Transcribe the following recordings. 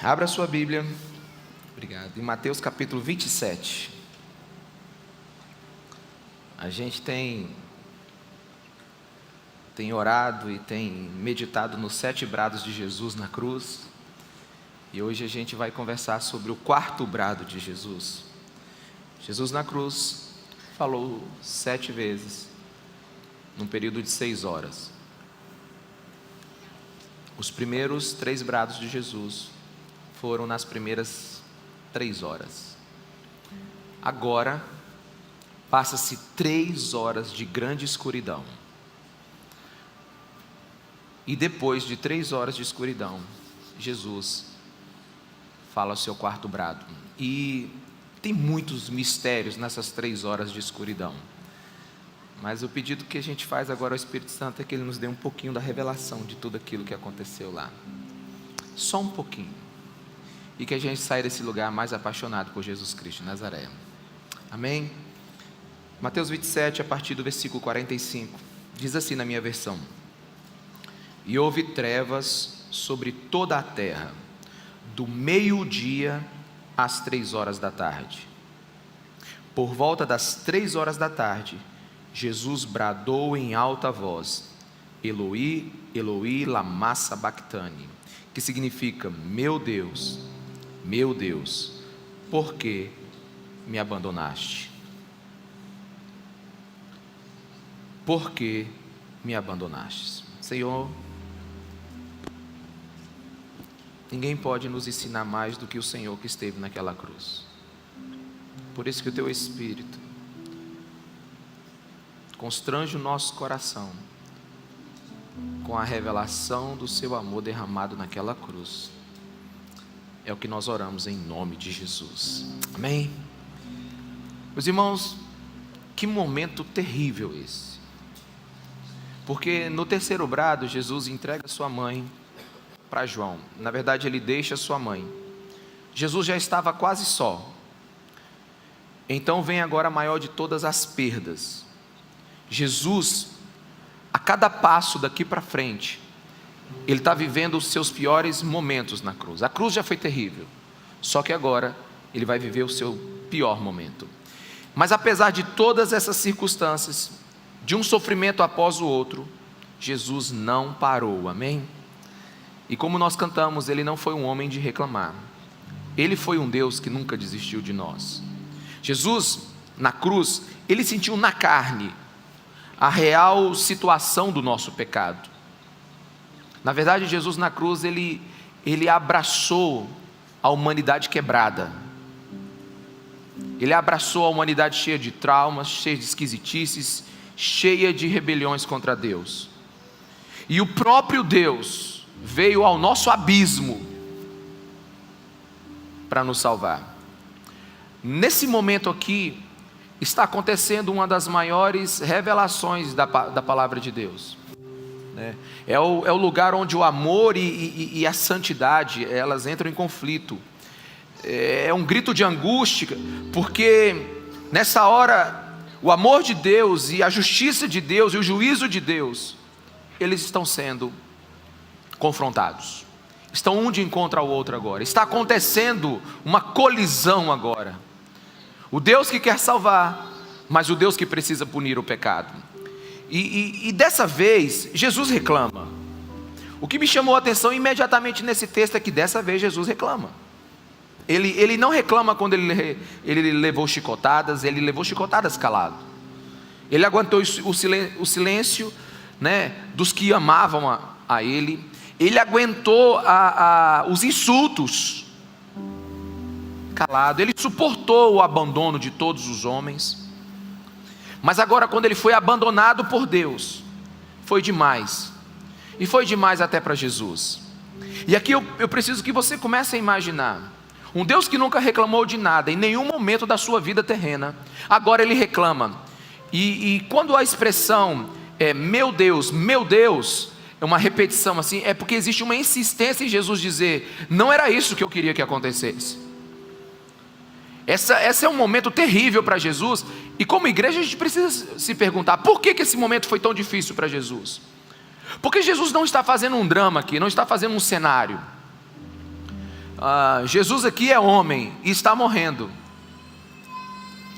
Abra sua Bíblia. Obrigado. Em Mateus capítulo 27. A gente tem orado e tem meditado nos 7 brados de Jesus na cruz. E hoje a gente vai conversar sobre o 4º brado de Jesus. Jesus na cruz falou 7 vezes, num período de 6 horas. Os primeiros 3 brados de Jesus foram nas primeiras 3 horas. Agora, passa-se 3 horas de grande escuridão. E depois de 3 horas de escuridão, Jesus fala o seu 4º brado. E tem muitos mistérios nessas 3 horas de escuridão. Mas o pedido que a gente faz agora ao Espírito Santo é que Ele nos dê um pouquinho da revelação de tudo aquilo que aconteceu lá. Só um pouquinho. E que a gente saia desse lugar mais apaixonado por Jesus Cristo de Nazaré. Amém? Mateus 27, a partir do versículo 45, diz assim na minha versão: E houve trevas sobre toda a terra, do meio-dia às 3 horas da tarde. Por volta das 3 horas da tarde, Jesus bradou em alta voz: Eloi, Eloi, lama sabachthani, que significa: meu Deus, por que me abandonaste? Por que me abandonaste? Senhor, ninguém pode nos ensinar mais do que o Senhor que esteve naquela cruz. Por isso que o Teu Espírito constrange o nosso coração com a revelação do Seu amor derramado naquela cruz. É o que nós oramos em nome de Jesus. Amém? Meus irmãos, que momento terrível esse. Porque no 3º brado, Jesus entrega sua mãe para João. Na verdade, ele deixa sua mãe. Jesus já estava quase só. Então vem agora a maior de todas as perdas. Jesus, a cada passo daqui para frente, Ele está vivendo os seus piores momentos na cruz. A cruz já foi terrível, só que agora Ele vai viver o seu pior momento. Mas apesar de todas essas circunstâncias, de um sofrimento após o outro, Jesus não parou, amém? E como nós cantamos, Ele não foi um homem de reclamar. Ele foi um Deus que nunca desistiu de nós. Jesus, na cruz, Ele sentiu na carne a real situação do nosso pecado. Na verdade, Jesus na cruz, Ele abraçou a humanidade quebrada. Ele abraçou a humanidade cheia de traumas, cheia de esquisitices, cheia de rebeliões contra Deus. E o próprio Deus veio ao nosso abismo para nos salvar. Nesse momento aqui, está acontecendo uma das maiores revelações da palavra de Deus. É o lugar onde o amor e a santidade, elas entram em conflito. É um grito de angústia, porque nessa hora, o amor de Deus e a justiça de Deus e o juízo de Deus, eles estão sendo confrontados. Estão um de encontro ao outro agora. Está acontecendo uma colisão agora. O Deus que quer salvar, mas o Deus que precisa punir o pecado. E dessa vez, Jesus reclama. O que me chamou a atenção imediatamente nesse texto é que dessa vez Jesus reclama. Ele não reclama quando ele levou chicotadas, ele levou chicotadas calado. Ele aguentou o silêncio, dos que amavam a ele. Ele aguentou os insultos calado. Ele suportou o abandono de todos os homens. Mas agora, quando ele foi abandonado por Deus, foi demais. E foi demais até para Jesus. E aqui eu preciso que você comece a imaginar um Deus que nunca reclamou de nada, em nenhum momento da sua vida terrena, agora Ele reclama. E quando a expressão é meu Deus, é uma repetição assim, é porque existe uma insistência em Jesus dizer: não era isso que eu queria que acontecesse. Esse é um momento terrível para Jesus. E como igreja a gente precisa se perguntar: por que esse momento foi tão difícil para Jesus? Porque Jesus não está fazendo um drama aqui, não está fazendo um cenário. Jesus aqui é homem e está morrendo.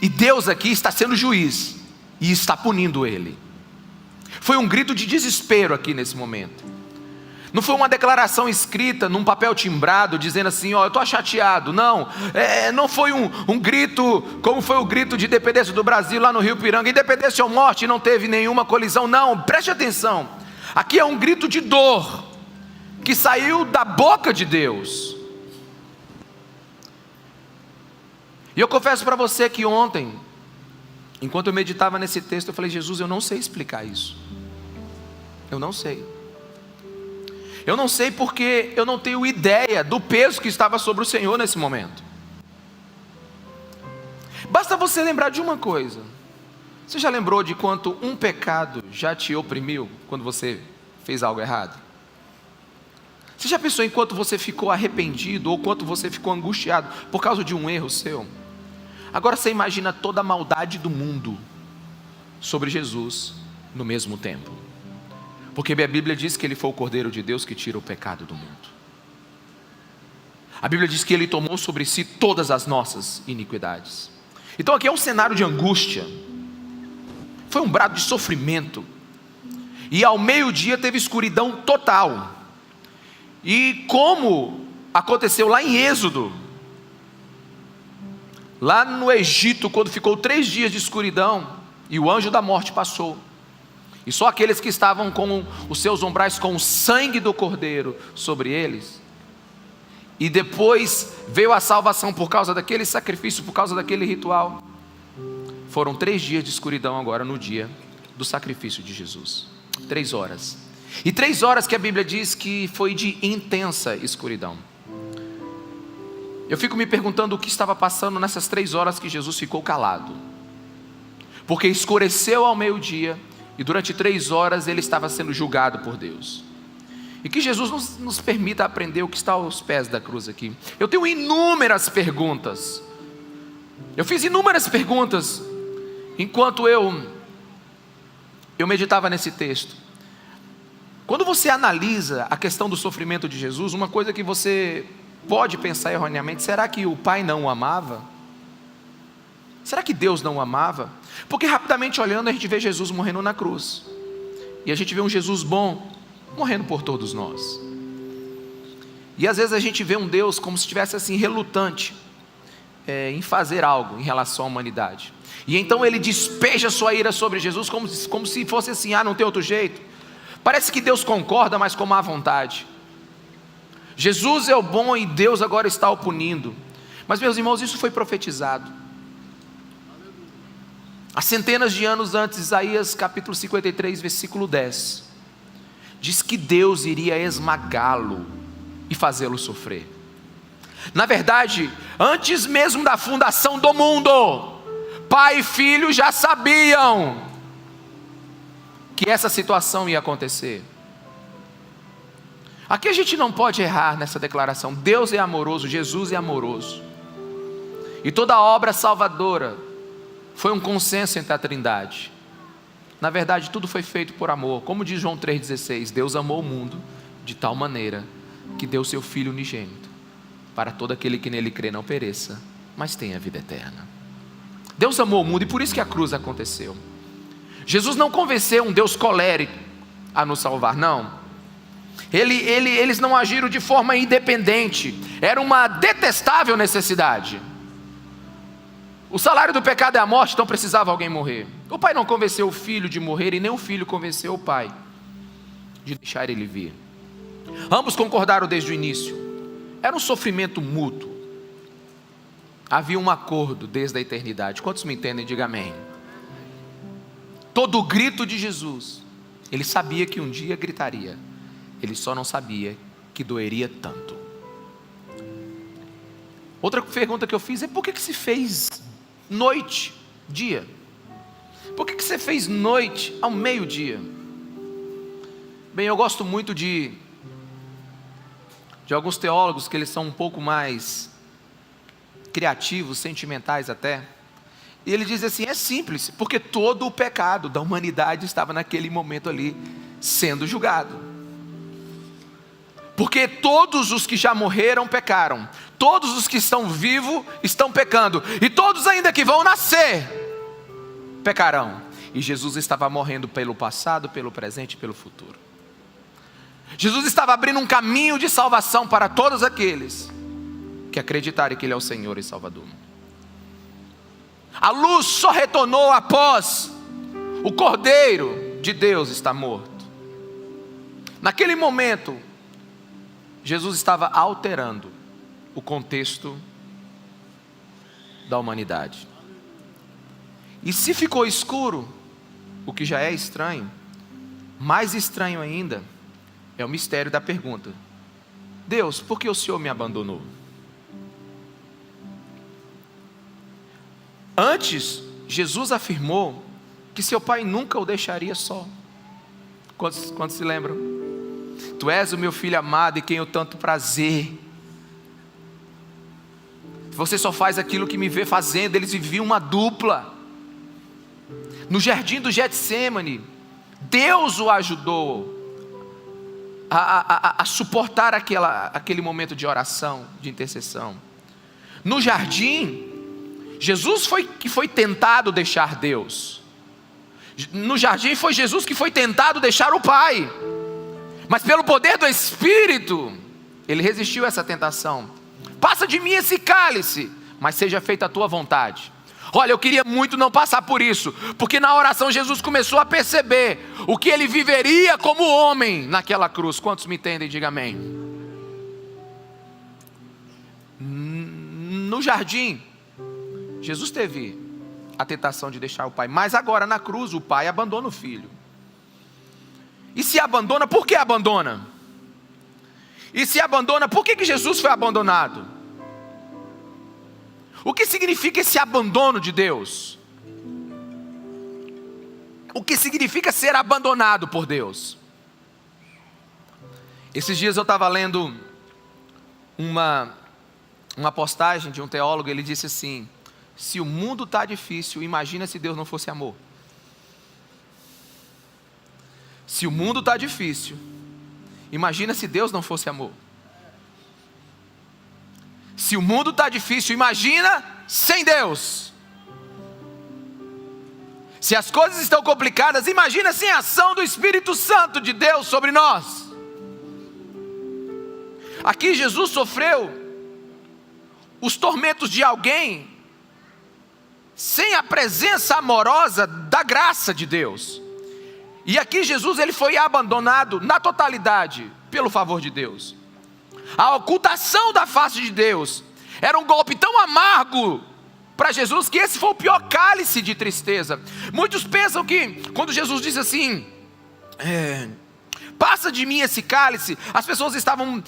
E Deus aqui está sendo juiz e está punindo ele. Foi um grito de desespero aqui nesse momento. Não foi uma declaração escrita num papel timbrado dizendo assim, eu estou chateado. Não, não foi um grito como foi o grito de independência do Brasil lá no Rio Piranga. Independência ou morte, não teve nenhuma colisão. Não, preste atenção. Aqui é um grito de dor que saiu da boca de Deus. E eu confesso para você que ontem, enquanto eu meditava nesse texto, eu falei, Jesus, eu não sei explicar isso. Eu não sei. Eu não sei porque eu não tenho ideia do peso que estava sobre o Senhor nesse momento. Basta você lembrar de uma coisa. Você já lembrou de quanto um pecado já te oprimiu quando você fez algo errado? Você já pensou em quanto você ficou arrependido ou quanto você ficou angustiado por causa de um erro seu? Agora você imagina toda a maldade do mundo sobre Jesus no mesmo tempo. Porque a Bíblia diz que Ele foi o Cordeiro de Deus que tira o pecado do mundo. A Bíblia diz que Ele tomou sobre si todas as nossas iniquidades. Então aqui é um cenário de angústia. Foi um brado de sofrimento. E ao meio-dia teve escuridão total. E como aconteceu lá em Êxodo, lá no Egito, quando ficou 3 dias de escuridão, e o anjo da morte passou, e só aqueles que estavam com os seus umbrais com o sangue do Cordeiro sobre eles, e depois veio a salvação por causa daquele sacrifício, por causa daquele ritual. Foram 3 dias de escuridão agora no dia do sacrifício de Jesus. 3 horas. E 3 horas que a Bíblia diz que foi de intensa escuridão. Eu fico me perguntando o que estava passando nessas 3 horas que Jesus ficou calado. Porque escureceu ao meio-dia e durante 3 horas ele estava sendo julgado por Deus. E que Jesus nos permita aprender o que está aos pés da cruz aqui. Eu tenho inúmeras perguntas. Eu fiz inúmeras perguntas enquanto eu meditava nesse texto. Quando você analisa a questão do sofrimento de Jesus, uma coisa que você pode pensar erroneamente, será que o Pai não o amava? Será que Deus não o amava? Porque rapidamente olhando a gente vê Jesus morrendo na cruz. E a gente vê um Jesus bom, morrendo por todos nós. E às vezes a gente vê um Deus como se estivesse assim relutante em fazer algo em relação à humanidade. E então ele despeja sua ira sobre Jesus como se fosse assim, não tem outro jeito. Parece que Deus concorda, mas com má vontade. Jesus é o bom e Deus agora está o punindo. Mas meus irmãos, isso foi profetizado. Há centenas de anos antes, Isaías capítulo 53, versículo 10. Diz que Deus iria esmagá-lo e fazê-lo sofrer. Na verdade, antes mesmo da fundação do mundo, Pai e Filho já sabiam que essa situação ia acontecer. Aqui a gente não pode errar nessa declaração. Deus é amoroso, Jesus é amoroso. E toda a obra salvadora foi um consenso entre a Trindade. Na verdade, tudo foi feito por amor. Como diz João 3,16, Deus amou o mundo de tal maneira que deu seu Filho unigênito, para todo aquele que nele crê não pereça, mas tenha vida eterna. Deus amou o mundo e por isso que a cruz aconteceu. Jesus não convenceu um Deus colérico a nos salvar, não. Eles não agiram de forma independente. Era uma detestável necessidade. O salário do pecado é a morte, então precisava alguém morrer. O pai não convenceu o filho de morrer e nem o filho convenceu o pai de deixar ele vir. Ambos concordaram desde o início. Era um sofrimento mútuo. Havia um acordo desde a eternidade. Quantos me entendem? Diga amém. Todo o grito de Jesus, ele sabia que um dia gritaria. Ele só não sabia que doeria tanto. Outra pergunta que eu fiz é: por que se fez noite, dia? Por que você fez noite ao meio-dia? Bem, eu gosto muito de alguns teólogos que eles são um pouco mais criativos, sentimentais até. E ele diz assim: é simples, porque todo o pecado da humanidade estava naquele momento ali sendo julgado. Porque todos os que já morreram pecaram, todos os que estão vivos estão pecando, e todos ainda que vão nascer pecarão. E Jesus estava morrendo pelo passado, pelo presente e pelo futuro. Jesus estava abrindo um caminho de salvação para todos aqueles que acreditarem que Ele é o Senhor e Salvador. A luz só retornou após o Cordeiro de Deus estar morto. Naquele momento, Jesus estava alterando o contexto da humanidade. E se ficou escuro, o que já é estranho, mais estranho ainda é o mistério da pergunta: Deus, por que o Senhor me abandonou? Antes, Jesus afirmou que seu Pai nunca o deixaria só. Quantos se lembram? Tu és o meu filho amado em quem eu tanto prazer. Você só faz aquilo que me vê fazendo. Eles viviam uma dupla. No jardim do Getsemane, Deus o ajudou a suportar aquele momento de oração, de intercessão. No jardim, Jesus foi tentado deixar Deus. No jardim foi Jesus que foi tentado deixar o Pai. Mas pelo poder do Espírito, Ele resistiu a essa tentação. Passa de mim esse cálice, mas seja feita a tua vontade. Olha, eu queria muito não passar por isso, porque na oração Jesus começou a perceber o que Ele viveria como homem naquela cruz. Quantos me entendem? Diga amém. No jardim, Jesus teve a tentação de deixar o Pai, mas agora na cruz o Pai abandona o Filho. E se abandona, por que abandona? E se abandona, por que Jesus foi abandonado? O que significa esse abandono de Deus? O que significa ser abandonado por Deus? Esses dias eu estava lendo uma postagem de um teólogo. Ele disse assim: se o mundo está difícil, imagina se Deus não fosse amor. Se o mundo está difícil, imagina se Deus não fosse amor. Se o mundo está difícil, imagina sem Deus. Se as coisas estão complicadas, imagina sem a ação do Espírito Santo de Deus sobre nós. Aqui Jesus sofreu os tormentos de alguém sem a presença amorosa da graça de Deus. E aqui Jesus ele foi abandonado na totalidade pelo favor de Deus. A ocultação da face de Deus era um golpe tão amargo para Jesus que esse foi o pior cálice de tristeza. Muitos pensam que quando Jesus disse assim, passa de mim esse cálice, as pessoas estavam,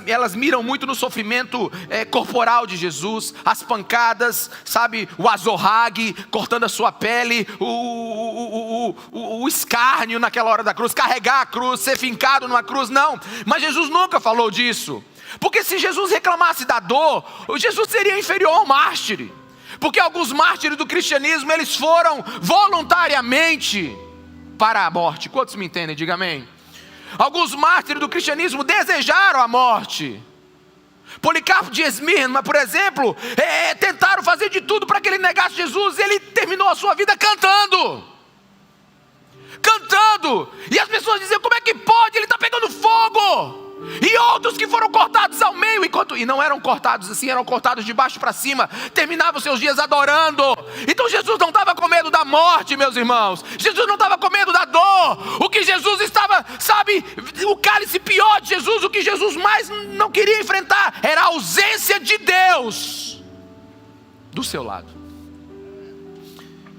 elas miram muito no sofrimento corporal de Jesus, as pancadas, sabe, o azorrague cortando a sua pele, o escárnio naquela hora da cruz, carregar a cruz, ser fincado numa cruz. Não, mas Jesus nunca falou disso, porque se Jesus reclamasse da dor, Jesus seria inferior ao mártir, porque alguns mártires do cristianismo, eles foram voluntariamente para a morte. Quantos me entendem? Diga amém. Alguns mártires do cristianismo desejaram a morte. Policarpo de Esmirna, por exemplo, tentaram fazer de tudo para que ele negasse Jesus. Ele terminou a sua vida cantando. E as pessoas diziam: como é que pode? Ele está pegando fogo. E outros que foram cortados ao meio, e não eram cortados assim, eram cortados de baixo para cima, terminavam seus dias adorando. Então Jesus não estava com medo da morte, meus irmãos. Jesus não estava com medo da dor. O que Jesus estava, sabe, o cálice pior de Jesus, o que Jesus mais não queria enfrentar, era a ausência de Deus do seu lado.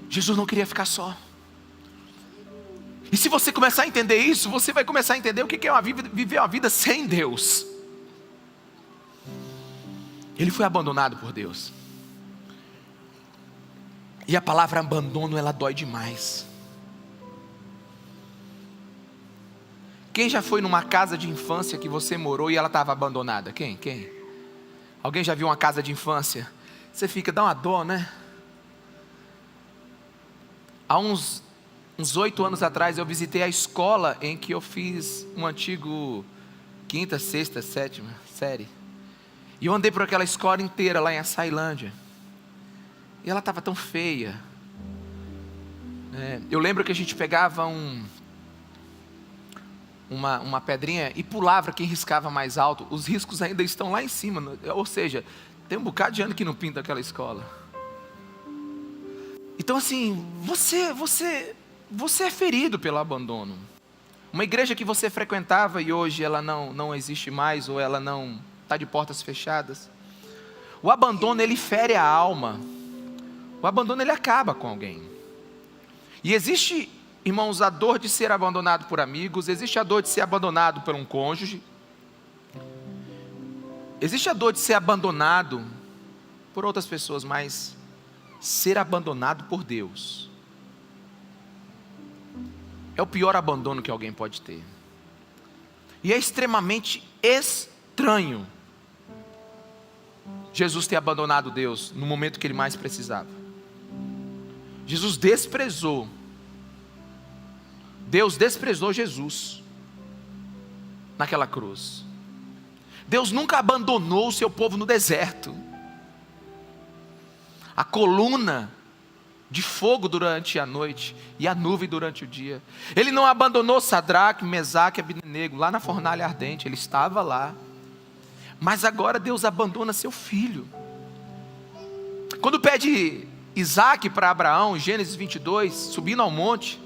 Jesus não queria ficar só. E se você começar a entender isso, você vai começar a entender o que é viver uma vida sem Deus. Ele foi abandonado por Deus. E a palavra abandono, ela dói demais. Quem já foi numa casa de infância que você morou e ela estava abandonada? Quem? Alguém já viu uma casa de infância? Você fica, dá uma dó, né? Há uns 8 anos atrás eu visitei a escola em que eu fiz um antigo quinta, sexta, sétima série. E eu andei por aquela escola inteira lá em Açailândia. E ela estava tão feia. Eu lembro que a gente pegava uma pedrinha e pulava quem riscava mais alto. Os riscos ainda estão lá em cima. Ou seja, tem um bocado de ano que não pinta aquela escola. Então assim, você é ferido pelo abandono. Uma igreja que você frequentava e hoje ela não existe mais, ou ela não está de portas fechadas. O abandono, ele fere a alma. O abandono, ele acaba com alguém. E existe, irmãos, a dor de ser abandonado por amigos, existe a dor de ser abandonado por um cônjuge, existe a dor de ser abandonado por outras pessoas, mas ser abandonado por Deus é o pior abandono que alguém pode ter. E é extremamente estranho Jesus ter abandonado Deus no momento que ele mais precisava. Jesus desprezou. Deus desprezou Jesus naquela cruz. Deus nunca abandonou o seu povo no deserto. A coluna de fogo durante a noite e a nuvem durante o dia. Ele não abandonou Sadraque, Mesaque e Abednego lá na fornalha ardente. Ele estava lá. Mas agora Deus abandona seu filho. Quando pede Isaac para Abraão, Gênesis 22, subindo ao monte,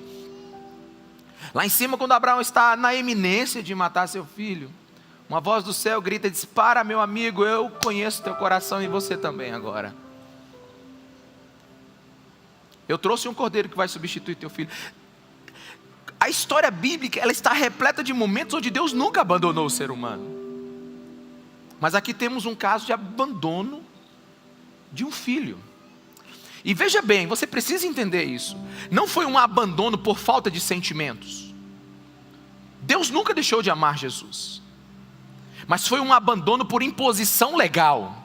lá em cima, quando Abraão está na iminência de matar seu filho, uma voz do céu grita e diz: para, meu amigo, eu conheço teu coração e você também agora. Eu trouxe um cordeiro que vai substituir teu filho. A história bíblica, ela está repleta de momentos onde Deus nunca abandonou o ser humano. Mas aqui temos um caso de abandono de um filho. E veja bem, você precisa entender isso. Não foi um abandono por falta de sentimentos. Deus nunca deixou de amar Jesus. Mas foi um abandono por imposição legal.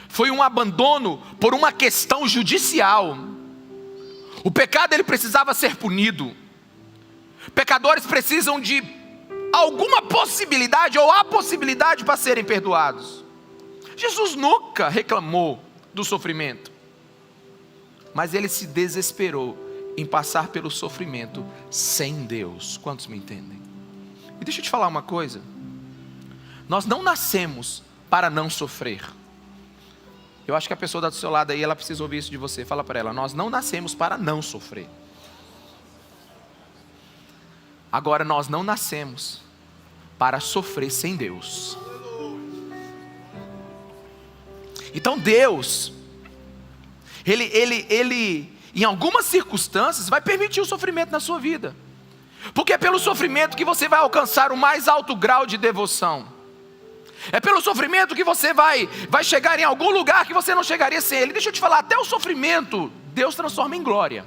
Foi um abandono por uma questão judicial. O pecado, ele precisava ser punido. Pecadores precisam de alguma possibilidade ou a possibilidade para serem perdoados. Jesus nunca reclamou do sofrimento, mas ele se desesperou em passar pelo sofrimento sem Deus. Quantos me entendem? E deixa eu te falar uma coisa. Nós não nascemos para não sofrer. Eu acho que a pessoa do seu lado aí, ela precisa ouvir isso de você. Fala para ela: nós não nascemos para não sofrer. Agora, nós não nascemos para sofrer sem Deus. Então Deus, Ele em algumas circunstâncias vai permitir o sofrimento na sua vida. Porque é pelo sofrimento que você vai alcançar o mais alto grau de devoção. É pelo sofrimento que você vai chegar em algum lugar que você não chegaria sem Ele. Deixa eu te falar, até o sofrimento Deus transforma em glória.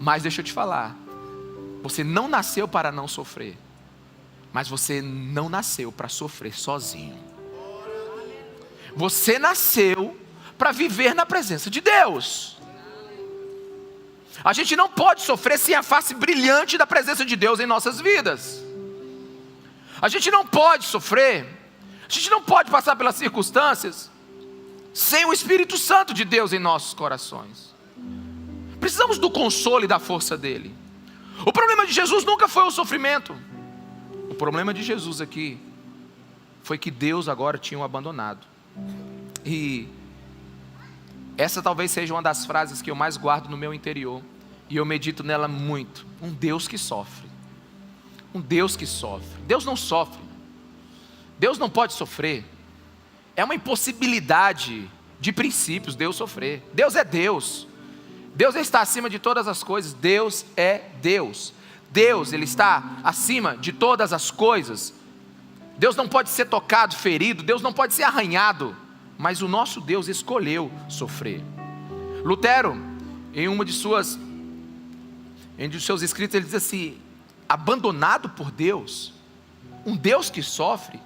Mas deixa eu te falar, você não nasceu para não sofrer, mas você não nasceu para sofrer sozinho. Você nasceu para viver na presença de Deus. A gente não pode sofrer sem a face brilhante da presença de Deus em nossas vidas. A gente não pode sofrer, a gente não pode passar pelas circunstâncias sem o Espírito Santo de Deus em nossos corações. Precisamos do consolo e da força dele. O problema de Jesus nunca foi o sofrimento. O problema de Jesus aqui foi que Deus agora tinha o abandonado. E essa talvez seja uma das frases que eu mais guardo no meu interior, e eu medito nela muito. Um Deus que sofre. Um Deus que sofre. Deus não sofre. Deus não pode sofrer. É uma impossibilidade de princípios Deus sofrer. Deus é Deus. Deus está acima de todas as coisas. Deus é Deus. Deus, Ele está acima de todas as coisas. Deus não pode ser tocado, ferido. Deus não pode ser arranhado. Mas o nosso Deus escolheu sofrer. Lutero, em um de seus escritos, ele diz assim: abandonado por Deus, um Deus que sofre,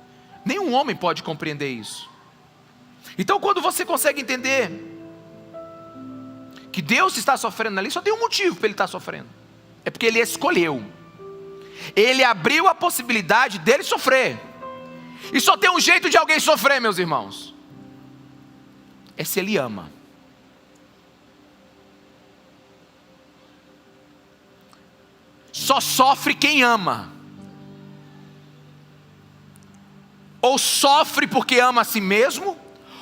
nenhum homem pode compreender isso. Então, quando você consegue entender que Deus está sofrendo ali, só tem um motivo para Ele estar sofrendo: é porque Ele escolheu. Ele abriu a possibilidade dele sofrer. E só tem um jeito de alguém sofrer, meus irmãos. É se ele ama. Só sofre quem ama. Ou sofre porque ama a si mesmo,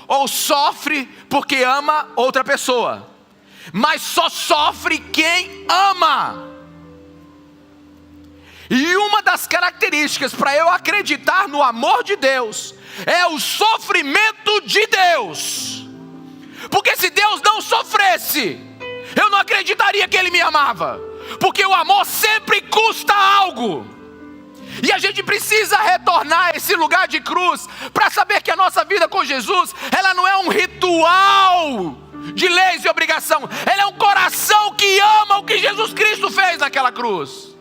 ou sofre porque ama outra pessoa. Mas só sofre quem ama. E uma das características para eu acreditar no amor de Deus é o sofrimento de Deus. Porque se Deus não sofresse, eu não acreditaria que Ele me amava. Porque o amor sempre custa algo. E a gente precisa retornar a esse lugar de cruz para saber que a nossa vida com Jesus, ela não é um ritual de leis e obrigação. Ela é um coração que ama o que Jesus Cristo fez naquela cruz.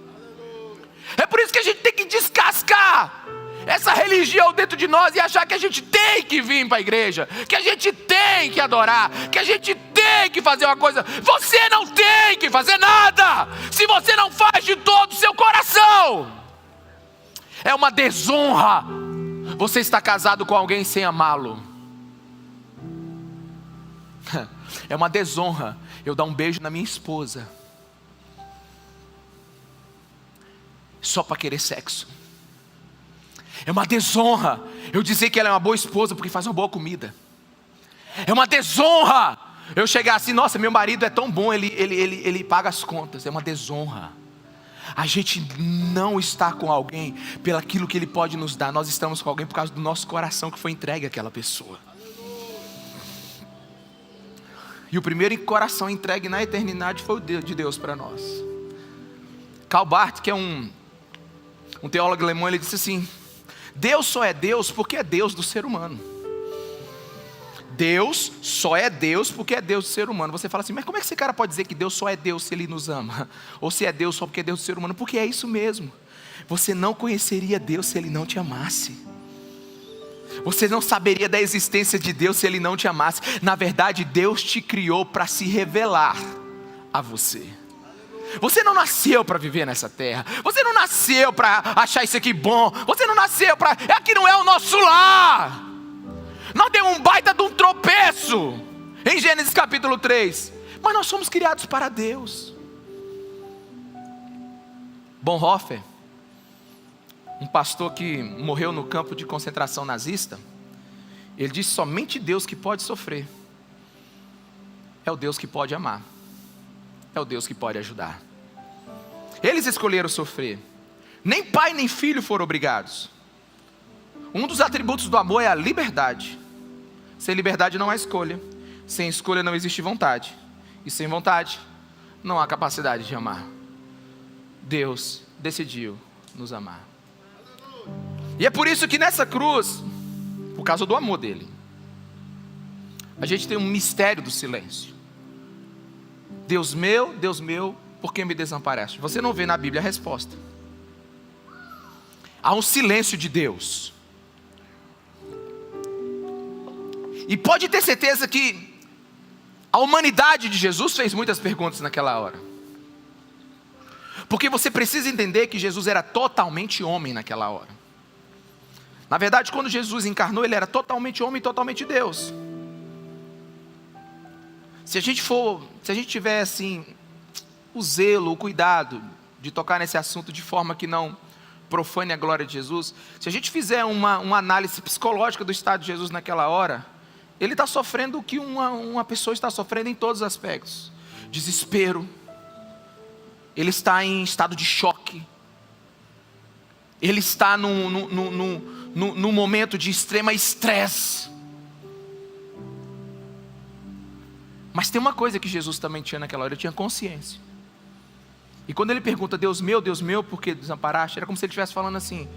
É por isso que a gente tem que descascar essa religião dentro de nós e achar que a gente tem que vir para a igreja, que a gente tem que adorar, que a gente tem que fazer uma coisa. Você não tem que fazer nada se você não faz de todo o seu coração. É uma desonra você estar casado com alguém sem amá-lo. É uma desonra eu dar um beijo na minha esposa só para querer sexo. É uma desonra eu dizer que ela é uma boa esposa porque faz uma boa comida. É uma desonra eu chegar assim, nossa, meu marido é tão bom, ele paga as contas. É uma desonra. A gente não está com alguém pelo aquilo que ele pode nos dar. Nós estamos com alguém por causa do nosso coração que foi entregue àquela pessoa. E o primeiro coração entregue na eternidade foi o de Deus para nós. Karl Barth, que é um teólogo alemão, ele disse assim: Deus só é Deus porque é Deus do ser humano. Deus só é Deus porque é Deus do ser humano. Você fala assim, mas como é que esse cara pode dizer que Deus só é Deus se Ele nos ama? Ou se é Deus só porque é Deus do ser humano? Porque é isso mesmo. Você não conheceria Deus se Ele não te amasse. Você não saberia da existência de Deus se Ele não te amasse. Na verdade, Deus te criou para se revelar a você. Você não nasceu para viver nessa terra. Você não nasceu para achar isso aqui bom. Você não nasceu para... Aqui não é o nosso lar. Nós temos um baita de um tropeço em Gênesis capítulo 3. Mas nós somos criados para Deus. Bonhoeffer, um pastor que morreu no campo de concentração nazista, ele disse: somente Deus que pode sofrer é o Deus que pode amar, é o Deus que pode ajudar. Eles escolheram sofrer. Nem pai nem filho foram obrigados. Um dos atributos do amor é a liberdade. Sem liberdade não há escolha. Sem escolha não existe vontade. E sem vontade não há capacidade de amar. Deus decidiu nos amar. E é por isso que nessa cruz, por causa do amor dele, a gente tem um mistério do silêncio. Deus meu, por que me desamparaste? Você não vê na Bíblia a resposta. Há um silêncio de Deus. E pode ter certeza que a humanidade de Jesus fez muitas perguntas naquela hora. Porque você precisa entender que Jesus era totalmente homem naquela hora. Na verdade, quando Jesus encarnou, Ele era totalmente homem e totalmente Deus. Se a gente tiver assim, o zelo, o cuidado de tocar nesse assunto de forma que não profane a glória de Jesus, se a gente fizer uma análise psicológica do estado de Jesus naquela hora, Ele está sofrendo o que uma pessoa está sofrendo em todos os aspectos. Desespero. Ele está em estado de choque. Ele está num momento de extrema estresse. Mas tem uma coisa que Jesus também tinha naquela hora, Ele tinha consciência. E quando Ele pergunta, Deus meu, por que desamparaste? Era como se Ele estivesse falando assim,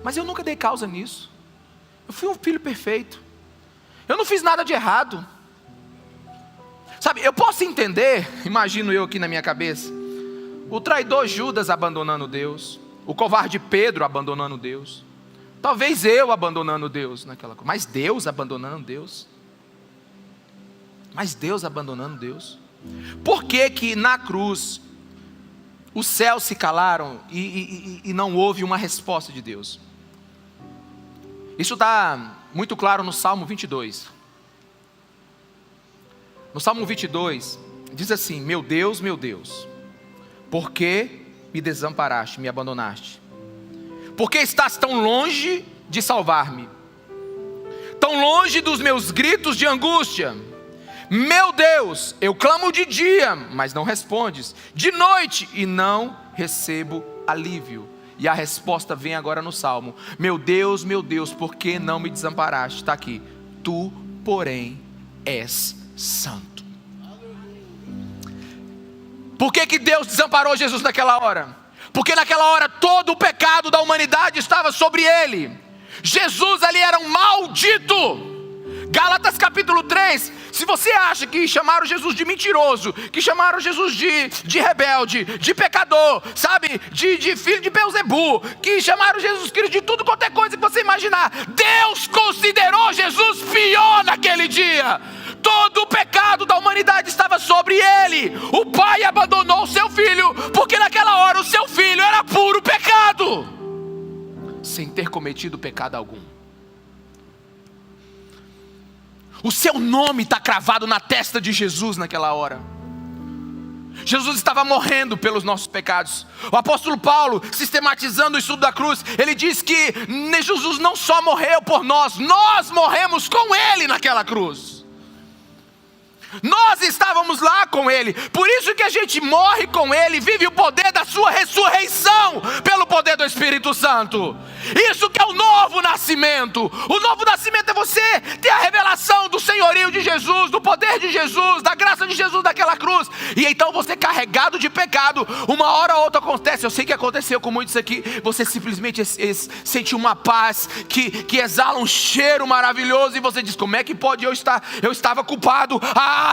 mas eu nunca dei causa nisso. Eu fui um filho perfeito. Eu não fiz nada de errado. Sabe, eu posso entender, imagino eu aqui na minha cabeça, o traidor Judas abandonando Deus, o covarde Pedro abandonando Deus, talvez eu abandonando Deus naquela coisa, mas Deus abandonando Deus. Mas Deus abandonando Deus. Por que que na cruz os céus se calaram e não houve uma resposta de Deus. Isso está muito claro no Salmo 22. No Salmo 22, diz assim: meu Deus, por que me desamparaste, me abandonaste? Por que estás tão longe de salvar-me? Tão longe dos meus gritos de angústia? Meu Deus, eu clamo de dia, mas não respondes, de noite e não recebo alívio. E a resposta vem agora no Salmo: meu Deus, por que não me desamparaste? Está aqui: tu, porém, és santo. Por que Deus desamparou Jesus naquela hora? Porque naquela hora todo o pecado da humanidade estava sobre ele. Jesus ali era um maldito. Gálatas capítulo 3, se você acha que chamaram Jesus de mentiroso, que chamaram Jesus de rebelde, de pecador, sabe, de filho de Beelzebu, que chamaram Jesus Cristo de tudo quanto é coisa que você imaginar, Deus considerou Jesus pior naquele dia. Todo o pecado da humanidade estava sobre ele. O pai abandonou o seu filho, porque naquela hora o seu filho era puro pecado, sem ter cometido pecado algum. O seu nome está cravado na testa de Jesus naquela hora. Jesus estava morrendo pelos nossos pecados. O apóstolo Paulo, sistematizando o estudo da cruz, ele diz que Jesus não só morreu por nós, nós morremos com ele naquela cruz. Nós estávamos lá com ele, por isso que a gente morre com ele, vive o poder da sua ressurreição, pelo poder do Espírito Santo. Isso que é o novo nascimento. O novo nascimento é você ter a revelação do senhorio de Jesus, do poder de Jesus, da graça de Jesus naquela cruz. E então você, carregado de pecado, uma hora ou outra acontece, eu sei que aconteceu com muitos aqui, você simplesmente sente uma paz que exala um cheiro maravilhoso, e você diz: como é que pode eu estava culpado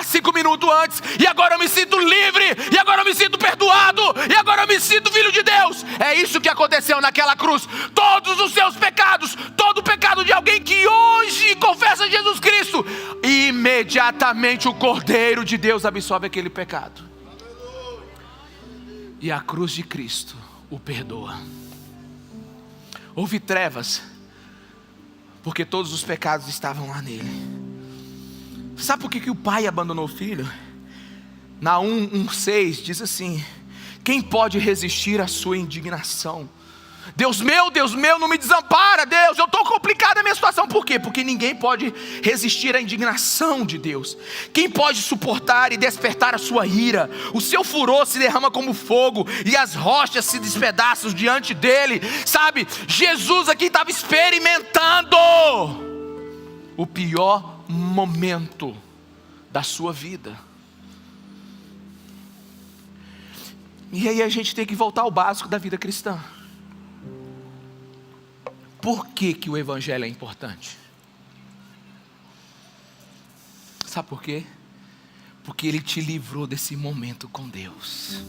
5 minutos antes, e agora eu me sinto livre, e agora eu me sinto perdoado, e agora eu me sinto filho de Deus. É isso que aconteceu naquela cruz. Todos os seus pecados, todo o pecado de alguém que hoje confessa Jesus Cristo, imediatamente o Cordeiro de Deus absorve aquele pecado, e a cruz de Cristo o perdoa. Houve trevas, porque todos os pecados estavam lá nele. Sabe por que o pai abandonou o filho? Naum 1,6 diz assim: quem pode resistir à sua indignação? Deus meu, não me desampara, Deus, eu estou complicado a minha situação. Por quê? Porque ninguém pode resistir à indignação de Deus. Quem pode suportar e despertar a sua ira? O seu furor se derrama como fogo, e as rochas se despedaçam diante dele. Sabe, Jesus aqui estava experimentando o pior momento da sua vida. E aí a gente tem que voltar ao básico da vida cristã. Por que o evangelho é importante? Sabe por quê? Porque ele te livrou desse momento com Deus.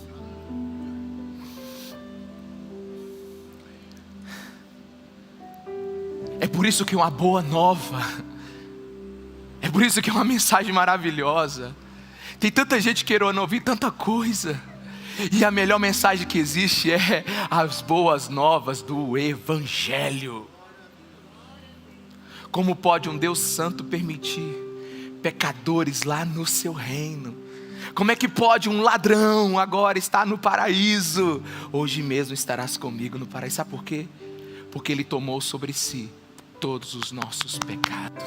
É por isso que uma boa nova, é por isso que é uma mensagem maravilhosa. Tem tanta gente querendo ouvir tanta coisa, e a melhor mensagem que existe é as boas novas do Evangelho. Como pode um Deus santo permitir pecadores lá no seu reino? Como é que pode um ladrão agora estar no paraíso? Hoje mesmo estarás comigo no paraíso. Sabe por quê? Porque ele tomou sobre si todos os nossos pecados.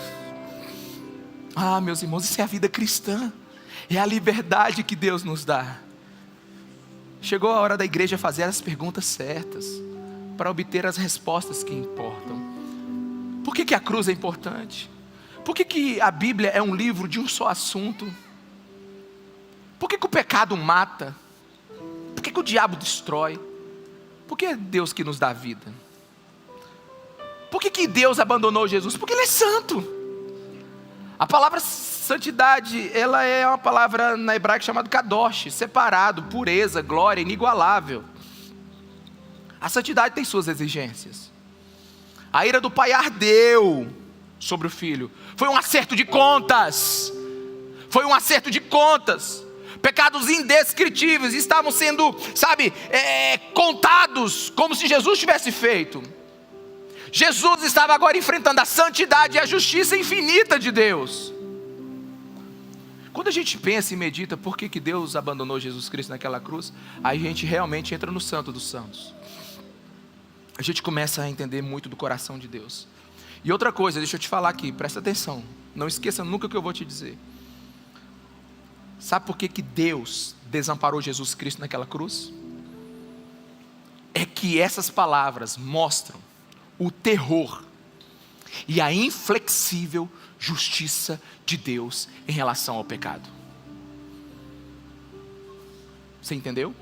Meus irmãos, isso é a vida cristã. É a liberdade que Deus nos dá. Chegou a hora da igreja fazer as perguntas certas, para obter as respostas que importam. Por que a cruz é importante? Por que a Bíblia é um livro de um só assunto? Por que o pecado mata? Por que o diabo destrói? Por que é Deus que nos dá vida? Por que Deus abandonou Jesus? Porque Ele é santo. A palavra santidade, ela é uma palavra na hebraica chamada kadosh, separado, pureza, glória, inigualável. A santidade tem suas exigências. A ira do pai ardeu sobre o filho. Foi um acerto de contas. pecados indescritíveis, estavam sendo, contados como se Jesus tivesse feito. Jesus estava agora enfrentando a santidade e a justiça infinita de Deus. Quando a gente pensa e medita por que Deus abandonou Jesus Cristo naquela cruz, aí a gente realmente entra no Santo dos Santos. A gente começa a entender muito do coração de Deus. E outra coisa, deixa eu te falar aqui, presta atenção, não esqueça nunca o que eu vou te dizer. Sabe por que Deus desamparou Jesus Cristo naquela cruz? É que essas palavras mostram o terror e a inflexível justiça de Deus em relação ao pecado. Você entendeu?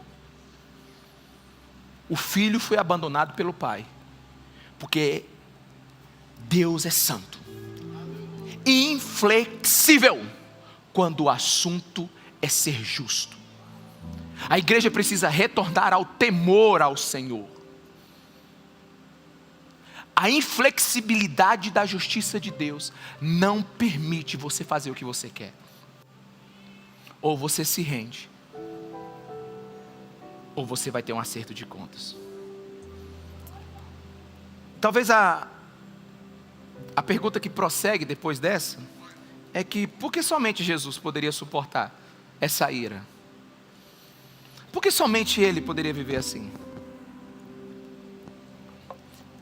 O filho foi abandonado pelo pai, porque Deus é santo, inflexível, quando o assunto é ser justo. A igreja precisa retornar ao temor ao Senhor. A inflexibilidade da justiça de Deus não permite você fazer o que você quer. Ou você se rende, ou você vai ter um acerto de contas. Talvez a pergunta que prossegue depois dessa é que por que somente Jesus poderia suportar essa ira? Por que somente Ele poderia viver assim?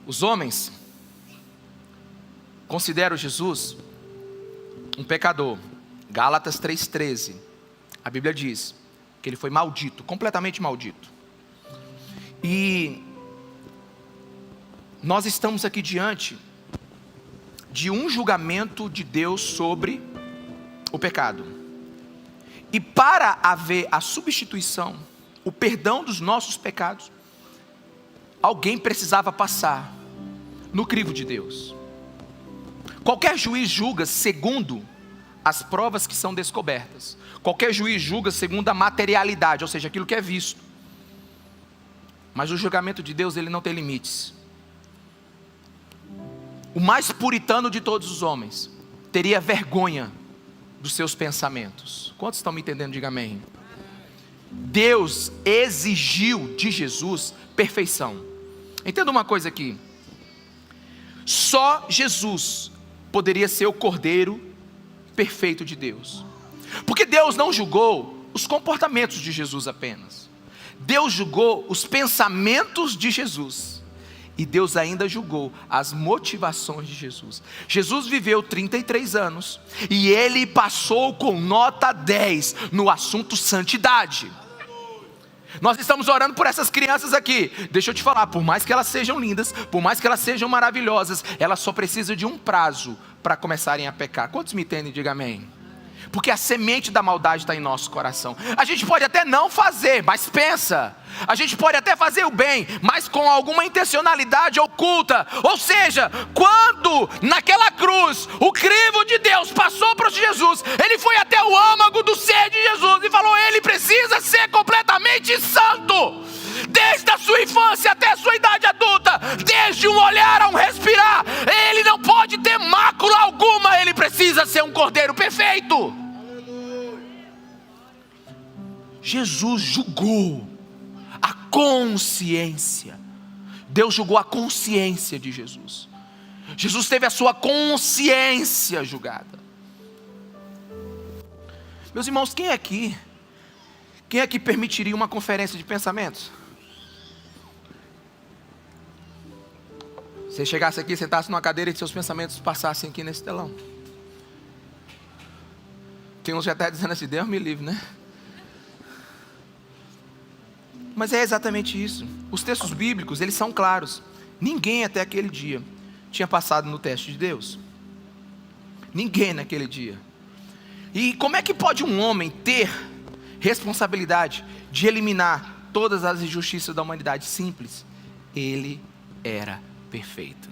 Os homens consideram Jesus um pecador. Gálatas 3,13. A Bíblia diz que ele foi maldito, completamente maldito. E nós estamos aqui diante de um julgamento de Deus sobre o pecado. E para haver a substituição, o perdão dos nossos pecados, alguém precisava passar no crivo de Deus. Qualquer juiz julga segundo as provas que são descobertas. Qualquer juiz julga segundo a materialidade, ou seja, aquilo que é visto. Mas o julgamento de Deus, ele não tem limites. O mais puritano de todos os homens teria vergonha dos seus pensamentos. Quantos estão me entendendo? Diga amém. Deus exigiu de Jesus perfeição. Entenda uma coisa aqui. Só Jesus poderia ser o Cordeiro perfeito de Deus. Porque Deus não julgou os comportamentos de Jesus apenas. Deus julgou os pensamentos de Jesus. E Deus ainda julgou as motivações de Jesus. Jesus viveu 33 anos. E Ele passou com nota 10 no assunto santidade. Nós estamos orando por essas crianças aqui. Deixa eu te falar, por mais que elas sejam lindas, por mais que elas sejam maravilhosas, elas só precisam de um prazo para começarem a pecar. Quantos me entendem? Diga amém. Porque a semente da maldade está em nosso coração. A gente pode até não fazer, mas pensa. A gente pode até fazer o bem, mas com alguma intencionalidade oculta. Ou seja, quando naquela cruz o crivo de Deus passou para Jesus, Ele foi até o âmago do ser de Jesus e falou: Ele precisa ser completamente santo. Desde a sua infância até a sua idade adulta, desde um olhar a um respirar, Ele não pode ter mácula alguma. Ele precisa ser um cordeiro perfeito. Jesus julgou a consciência. Deus julgou a consciência de Jesus. Jesus teve a sua consciência julgada. Meus irmãos, quem aqui permitiria uma conferência de pensamentos? Você chegasse aqui, sentasse numa cadeira e seus pensamentos passassem aqui nesse telão. Tem uns já até dizendo assim: Deus me livre, né? Mas é exatamente isso. Os textos bíblicos, eles são claros. Ninguém até aquele dia tinha passado no teste de Deus. Ninguém naquele dia. E como é que pode um homem ter responsabilidade de eliminar todas as injustiças da humanidade? Simples. Ele era perfeito.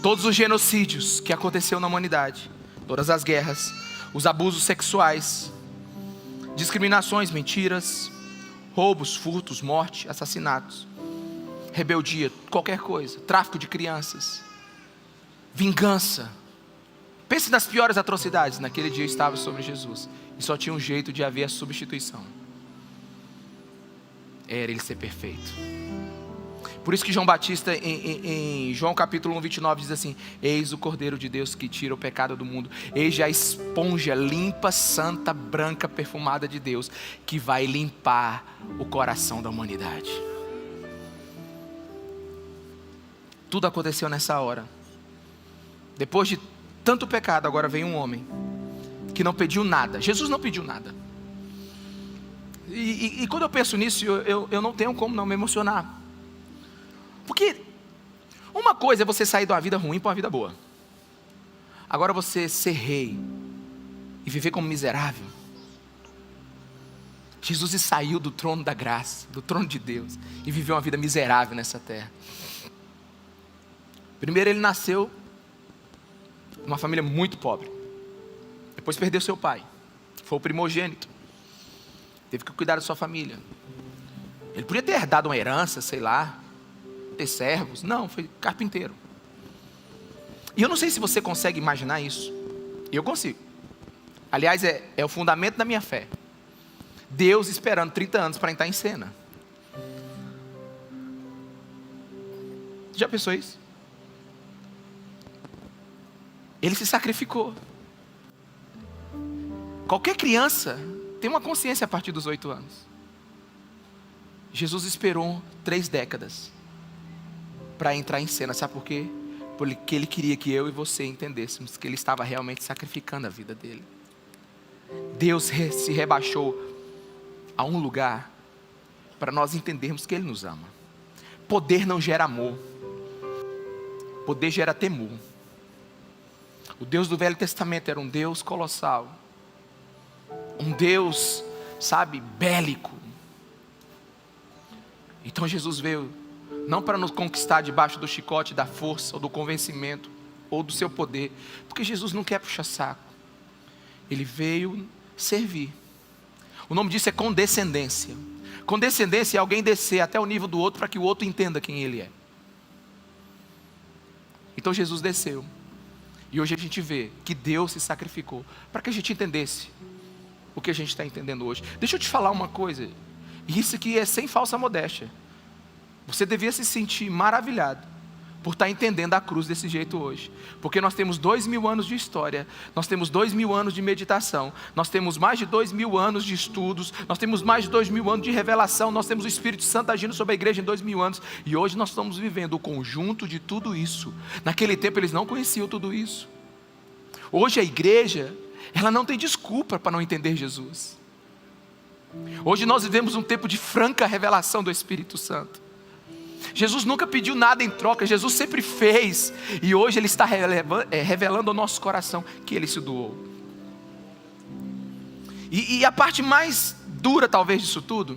Todos os genocídios que aconteceram na humanidade, todas as guerras, os abusos sexuais, discriminações, mentiras, roubos, furtos, morte, assassinatos, rebeldia, qualquer coisa, tráfico de crianças, vingança, Pense nas piores atrocidades. Naquele dia estava sobre Jesus. E só tinha um jeito de haver a substituição. Era ele ser perfeito. Por isso que João Batista, em João capítulo 1, 29, diz assim: eis o Cordeiro de Deus que tira o pecado do mundo. Eis a esponja limpa, santa, branca, perfumada de Deus, que vai limpar o coração da humanidade. Tudo aconteceu nessa hora. Depois de tanto pecado, agora vem um homem que não pediu nada. Jesus não pediu nada. E quando eu penso nisso, eu não tenho como não me emocionar. Porque uma coisa é você sair de uma vida ruim para uma vida boa. Agora você ser rei e viver como miserável. Jesus saiu do trono da graça, do trono de Deus, e viveu uma vida miserável nessa terra. Primeiro ele nasceu numa família muito pobre. Depois perdeu seu pai. Foi o primogênito. Teve que cuidar da sua família. Ele podia ter herdado uma herança, sei lá, ter servos. Não, foi carpinteiro. E eu não sei se você consegue imaginar isso. Eu consigo. Aliás, é o fundamento da minha fé. Deus esperando 30 anos para entrar em cena. Já pensou isso? Ele se sacrificou. Qualquer criança tem uma consciência a partir dos 8 anos. Jesus esperou 3 décadas para entrar em cena. Sabe por quê? Porque ele queria que eu e você entendêssemos que ele estava realmente sacrificando a vida dele. Deus se rebaixou a um lugar para nós entendermos que ele nos ama. Poder não gera amor. Poder gera temor. O Deus do Velho Testamento era um Deus colossal. Um Deus, sabe, bélico. Então Jesus veio não para nos conquistar debaixo do chicote da força, ou do convencimento, ou do seu poder, porque Jesus não quer puxar saco. Ele veio servir. O nome disso é condescendência. Condescendência é alguém descer até o nível do outro para que o outro entenda quem ele é. Então Jesus desceu. E hoje a gente vê que Deus se sacrificou para que a gente entendesse o que a gente está entendendo hoje. Deixa eu te falar uma coisa. E isso aqui é sem falsa modéstia. Você devia se sentir maravilhado por estar entendendo a cruz desse jeito hoje. Porque nós temos 2000 anos de história. Nós temos 2000 anos de meditação. Nós temos mais de 2000 anos de estudos. Nós temos mais de 2000 anos de revelação. Nós temos o Espírito Santo agindo sobre a igreja em 2000 anos. E hoje nós estamos vivendo o conjunto de tudo isso. Naquele tempo eles não conheciam tudo isso. Hoje a igreja, ela não tem desculpa para não entender Jesus. Hoje nós vivemos um tempo de franca revelação do Espírito Santo. Jesus nunca pediu nada em troca, Jesus sempre fez. E hoje Ele está revelando ao nosso coração que Ele se doou. E a parte mais dura talvez disso tudo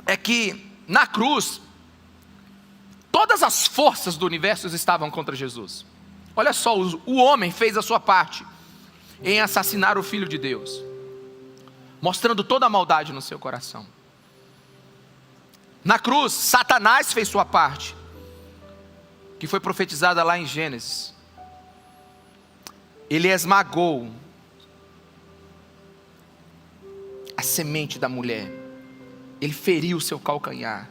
é que na cruz todas as forças do universo estavam contra Jesus. Olha só, o homem fez a sua parte em assassinar o Filho de Deus, mostrando toda a maldade no seu coração. Na cruz, Satanás fez sua parte, que foi profetizada lá em Gênesis. Ele esmagou a semente da mulher. Ele feriu o seu calcanhar.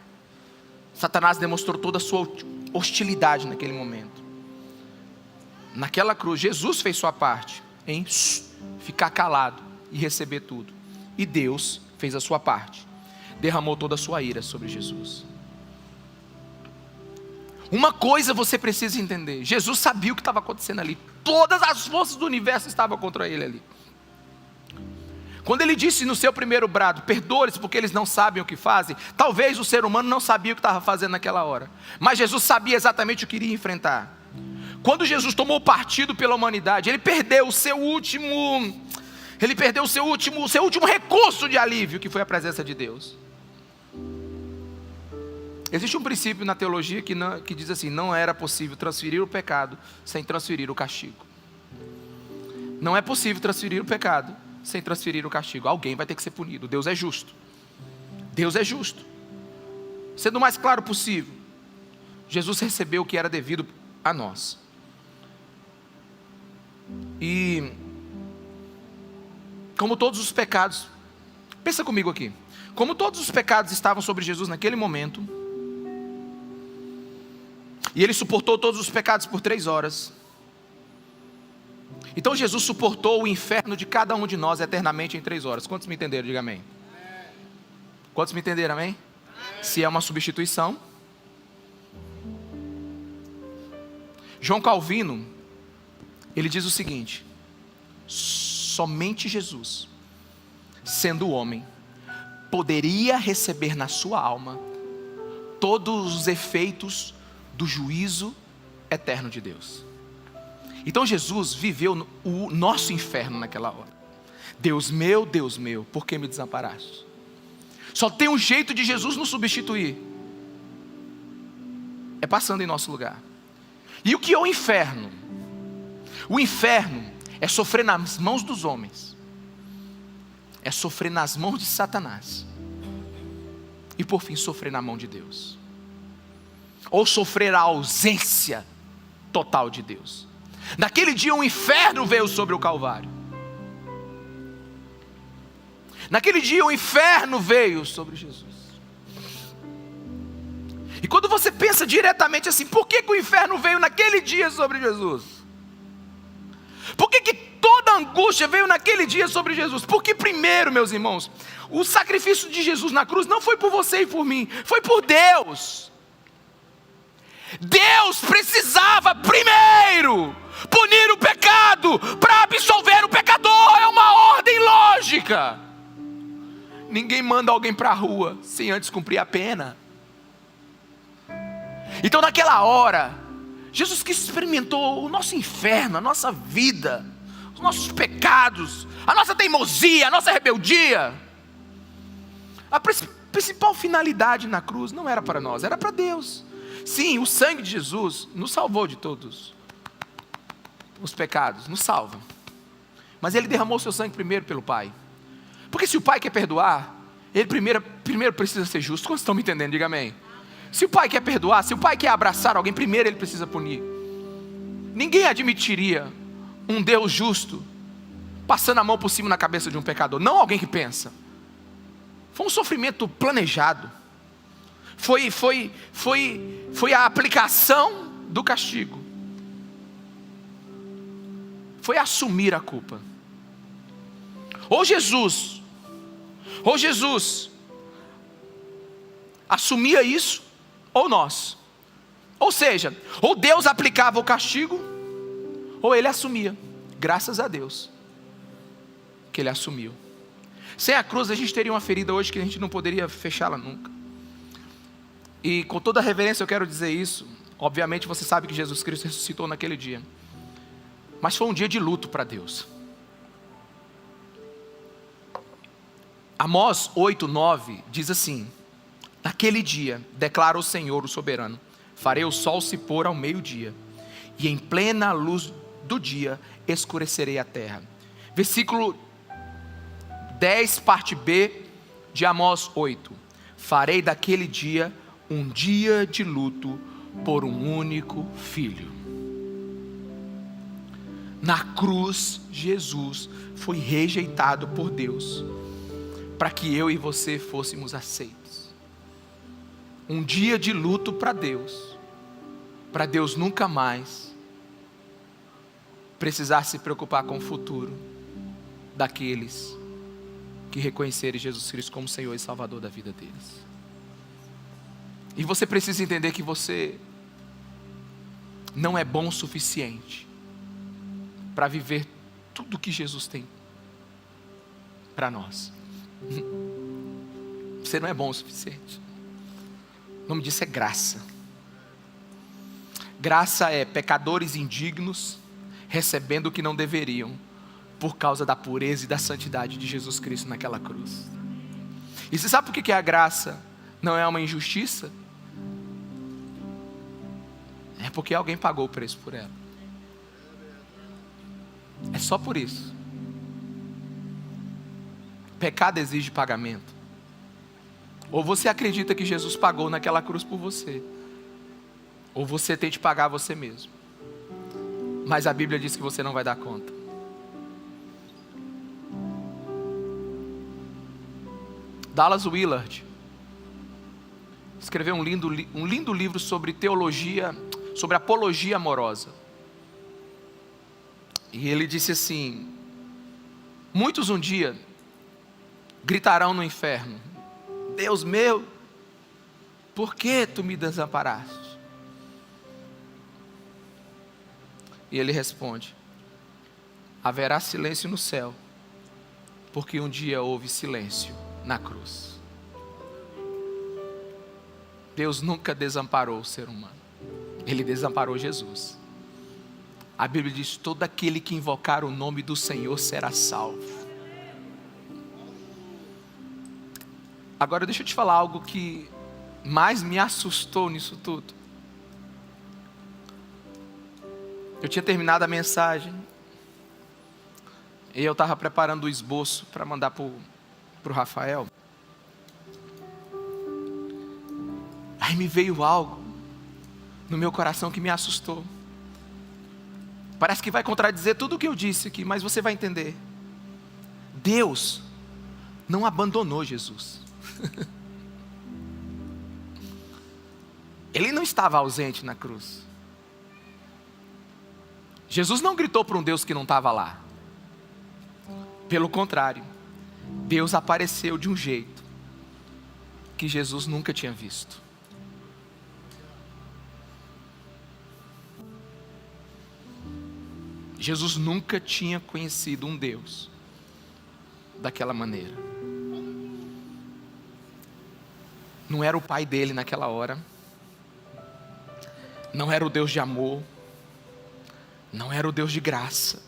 Satanás demonstrou toda a sua hostilidade naquele momento. Naquela cruz, Jesus fez sua parte em ficar calado e receber tudo. E Deus fez a sua parte. Derramou toda a sua ira sobre Jesus. Uma coisa você precisa entender: Jesus sabia o que estava acontecendo ali. Todas as forças do universo estavam contra ele ali. Quando ele disse no seu primeiro brado: perdoe-lhes porque eles não sabem o que fazem. Talvez o ser humano não sabia o que estava fazendo naquela hora, mas Jesus sabia exatamente o que iria enfrentar. Quando Jesus tomou partido pela humanidade, ele perdeu o seu último recurso de alívio, que foi a presença de Deus. Existe um princípio na teologia que diz assim: não era possível transferir o pecado sem transferir o castigo. Não é possível transferir o pecado sem transferir o castigo. Alguém vai ter que ser punido. Deus é justo. Deus é justo. Sendo o mais claro possível, Jesus recebeu o que era devido a nós. E como todos os pecados, pensa comigo aqui, como todos os pecados estavam sobre Jesus naquele momento, e Ele suportou todos os pecados por 3 horas, então Jesus suportou o inferno de cada um de nós eternamente em 3 horas. Quantos me entenderam? Diga amém. Quantos me entenderam? Amém? Se é uma substituição. João Calvino, ele diz o seguinte: somente Jesus, sendo homem, poderia receber na sua alma todos os efeitos do juízo eterno de Deus. Então Jesus viveu o nosso inferno naquela hora. Deus meu, por que me desamparaste? Só tem um jeito de Jesus nos substituir, é passando em nosso lugar. E o que é o inferno? O inferno é sofrer nas mãos dos homens, é sofrer nas mãos de Satanás, e por fim sofrer na mão de Deus, ou sofrer a ausência total de Deus. Naquele dia o inferno veio sobre o Calvário. Naquele dia o inferno veio sobre Jesus. E quando você pensa diretamente assim, por que o inferno veio naquele dia sobre Jesus? Por que toda angústia veio naquele dia sobre Jesus? Porque primeiro, meus irmãos, o sacrifício de Jesus na cruz não foi por você e por mim, foi por Deus. Deus precisava primeiro punir o pecado para absolver o pecador. É uma ordem lógica. Ninguém manda alguém para a rua sem antes cumprir a pena. Então naquela hora, Jesus que experimentou o nosso inferno, a nossa vida, os nossos pecados, a nossa teimosia, a nossa rebeldia. A principal finalidade na cruz não era para nós, era para Deus. Sim, o sangue de Jesus nos salvou de todos os pecados, nos salva. Mas Ele derramou seu sangue primeiro pelo Pai. Porque se o Pai quer perdoar, Ele primeiro precisa ser justo. Quantos estão me entendendo? Diga amém. Se o Pai quer perdoar, se o Pai quer abraçar alguém, primeiro Ele precisa punir. Ninguém admitiria um Deus justo passando a mão por cima na cabeça de um pecador. Não alguém que pensa. Foi um sofrimento planejado. Foi a aplicação do castigo. Foi assumir a culpa. Ou Jesus assumia isso, ou nós. Ou seja, ou Deus aplicava o castigo, ou Ele assumia. Graças a Deus que Ele assumiu. Sem a cruz a gente teria uma ferida hoje que a gente não poderia fechá-la nunca. E com toda a reverência eu quero dizer isso. Obviamente você sabe que Jesus Cristo ressuscitou naquele dia. Mas foi um dia de luto para Deus. Amós 8:9 diz assim: naquele dia, declara o Senhor, o soberano, farei o sol se pôr ao meio-dia, e em plena luz do dia escurecerei a terra. Versículo 10, parte B de Amós 8. Farei daquele dia um dia de luto por um único filho. Na cruz, Jesus foi rejeitado por Deus, para que eu e você fôssemos aceitos. Um dia de luto para Deus nunca mais precisar se preocupar com o futuro daqueles que reconhecerem Jesus Cristo como Senhor e Salvador da vida deles. E você precisa entender que você não é bom o suficiente para viver tudo que Jesus tem para nós. Você não é bom o suficiente. O nome disso é graça. Graça é pecadores indignos recebendo o que não deveriam, por causa da pureza e da santidade de Jesus Cristo naquela cruz. E você sabe por que a graça não é uma injustiça? É porque alguém pagou o preço por ela. É só por isso. Pecado exige pagamento. Ou você acredita que Jesus pagou naquela cruz por você, ou você tem de pagar você mesmo. Mas a Bíblia diz que você não vai dar conta. Dallas Willard escreveu um lindo livro sobre teologia, sobre apologia amorosa. E ele disse assim: muitos um dia gritarão no inferno: Deus meu, por que tu me desamparaste? E ele responde: haverá silêncio no céu, porque um dia houve silêncio na cruz. Deus nunca desamparou o ser humano. Ele desamparou Jesus. A Bíblia diz: todo aquele que invocar o nome do Senhor será salvo. Agora deixa eu te falar algo que mais me assustou nisso tudo. Eu tinha terminado a mensagem e eu estava preparando o esboço para mandar para o Rafael. Aí me veio algo no meu coração que me assustou. Parece que vai contradizer tudo o que eu disse aqui, mas você vai entender. Deus não abandonou Jesus. Ele não estava ausente na cruz. Jesus não gritou para um Deus que não estava lá. Pelo contrário, Deus apareceu de um jeito que Jesus nunca tinha visto. Jesus nunca tinha conhecido um Deus daquela maneira. Não era o pai dele naquela hora. Não era o Deus de amor. Não era o Deus de graça.